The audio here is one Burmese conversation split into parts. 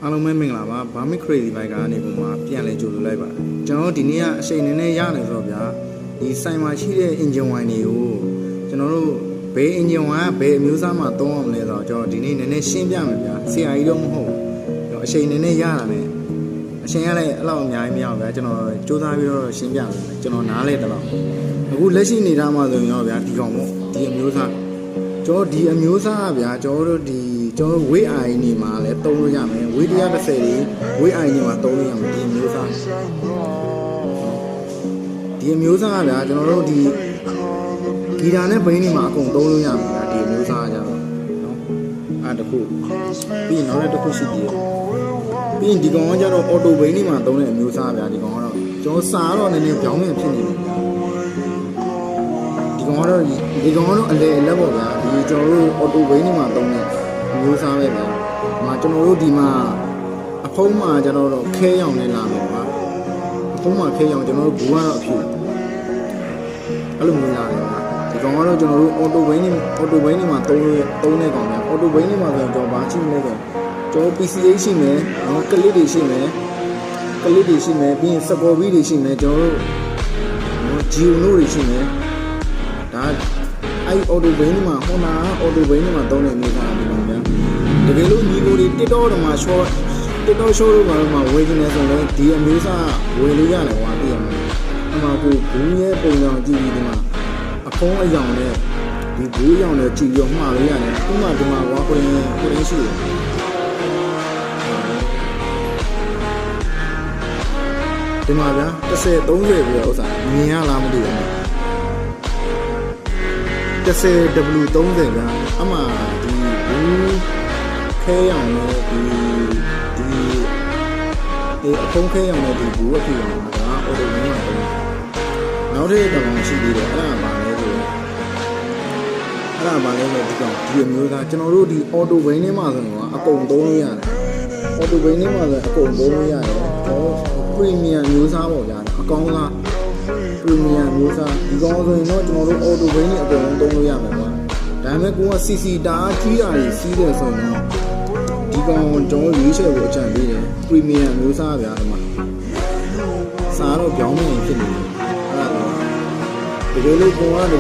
အားလုံးပဲမင်္ဂလာပါဘာမစ်ခရီဒီဘိုက်ကနေပုံမှာပြန်လဲကြိုလိုလိုက်ပါကျွန်တော်ဒီနေ့ကအချိန်နည်းနည်းရနေဆိုတော့ဗျာဒီဆိုင်မှာရှိတဲ့ engine wine တွေကိုကျွန်တော်တို့ဘယ် engine wine ကဘယ်အမျိုးအစားမှသုံးအောင်လဲဆိုတော့ကျွန်တော်ဒီနေ့နည်းနည်းရှင်းပြမယ်ဗျာဆရာကြီးတော့မဟုတ်ဘူးအချိန်နည်းနည်းရတာနဲ့အချိန်ရလည်းအဲ့လောက်အများကြီးမရဘူးဗျာကျွန်တော်စူးစမ်းပြီးတော့ရှင်းပြမယ်ကျွန်တော်နားလဲတလောက်အခုလက်ရှိနေသားမှာဆိုရင်တော့ဗျာဒီကောင်ပေါ့ဒီအမျိုးအစားကျွန်တော်ဒီအမျိုးအစားကဗျာကျွန်တော်တို့ဝေးအိုင်နေမှာလည်းသုံးလို့ရမယ်ဝေး130လေးဝေးအိုင်နေမှာသုံးလို့ရမယ်ဒီအမျိုးအစားကဗျာကျွန်တော်တို့ဒီဂီတာနဲ့ဘိန်းနေမှာအကုန်သုံးလို့ရမယ်ဗျာဒီအမျိုးအစားကကြတော့နော်အဲ့တခုပြီးရင်နောက်လည်းတစ်ခုရှိသေးတယ်ပြီးရင်ဒီကောင်ကကြတော့အော်တိုဘိန်းနေမှာသုံးတဲ့အမျိုးအစားဗျာဒီကောင်ကတော့ကျွန်တော်စာတော့နည်းနည်းပြောင်းပြန်ဖြစ်နေတယ်ဗျာဒီကောင်ကတော့အလေအလက်ပေါ့ဗျာဒီကျွန်တော်တို့အော်တိုဘိန်းနေမှာသုံးတဲ့မျိုးစားပဲဗျာ။ကျွန်တော်တို့ဒီမှာအဖုံးမှာကျွန်တော်တို့ခဲရောင်နဲ့လာမယ်ဗျာ။အဖုံးမှာခဲရောင်ကျွန်တော်တို့ဘူးကတော့အဖြူအဲ့လိုမျိုးလာတယ်ဗျာ။ဒီကောင်ကတော့ကျွန်တော်တို့အော်တိုဘိန်းနေမှာသုံးတဲ့ကောင်ဗျာ။အော်တိုဘိန်းနေမှာဆိုရင်ကျွန်တော်ဘာချိမလဲဆိုကျွန်တော် PCH ရှိမယ်နော်ကလစ်တွေရှိမယ်ပြီးရင်စကော်ဘီတွေရှိမယ်ကျွန်တော်တို့ဂျီယိုနိုတွေရှိမယ်ဒါအဲ့အော်တိုဘိန်းမှာဟိုနာအော်တိုဘိန်းမှာသုံးတဲ့မျိုးသားဒီကောင်ဗျာတကယ်လို့ညီကိုတွေTikTok တော့မှာ short TikTok show တော့မှာဝယ်နေတယ်ဆိုတော့ဒီအမျိုးသားဝယ်လို့ရတယ်ကွာသိရမှာအမှကိုဘူးရဲ့ပုံစံကြည့်ပြီးဒီမှာအဖုံးအယောင်နဲ့ဒီဘူးအယောင်နဲ့ကြည့်ပြီးမှားလို့ရတယ်ဥမာဒီမှာကွာကိုရင်းရှိတယ်ဒီမှာဗျာ30 30ပြီးတော့ဥစ္စာမြင်ရလားမသိဘူး10W30 ဗျာအမှဒီဘူးခဲရောင်နဲ့ဒီအဖုံးခဲရောင်နဲ့ဒီဘူးအဖြစ်ရောင်ကအော်တိုဘိန်းမှာတော့နောက်ထပ်တစ်ကောင်ရှိသေးတယ်အဲ့ဒါပါလဲဆိုဒီကောင်ဒီအမျိုးသားကျွန်တော်တို့ဒီအော်တိုဘိန်းထဲမှာဆိုတော့အကုန်သုံးလို့ရတယ်အော်တိုဘိန်းထဲမှာဆိုအကုန်သုံးလို့ရတယ်တော့ပရီမီယံမျိုးစားပေါ့ဗျာအကောင်းလားပရီမီယံမျိုးစားဒီကောင်ဆိုရင်တော့ကျွန်တော်တို့အော်တိုဘိန်းနဲ့အကုန်လုံးသုံးလို့ရမယ်ကွာဒါပေမဲ့ကိုက CC တားကြီးတာကြီးစီးတယ်ဆိုရင်တော့ဒီကောင်ကျွန်တော်ရွေးချယ်ဖို့အကြံပေးတယ်ပရီမီယံမျိုးစားဗျာဒီမှာစားတော့ပြောင်းနေဖြစ်နေတယ်အဲ့ဒါတကယ်လို့ကိုကဒီ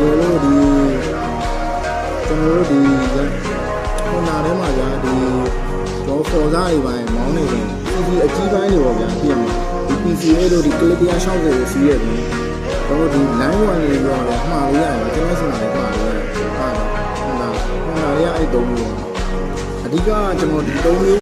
ကျွန်တော်တို့ဒီဟိုနာထဲမှာဗျာဒီတော့ဖော်စားတွေပိုင်းမောင်းနေတယ် CC အကြီးပိုင်းတွေပေါ့ဗျာပြင်မှာဒီ PCA တို့ဒီကလစ်160ကိုစီးရတယ်တော့ဒီ line 1တွေပြောတယ်မှားလို့ရတယ်ကျွန်တော်စမှာလည်းမှားလို့ရတယ်ဟုတ်လားဟိုနာတွေကအဲ့တုံးမျိုးအဓိကကျွန်တော်ဒီတုံးမျိုး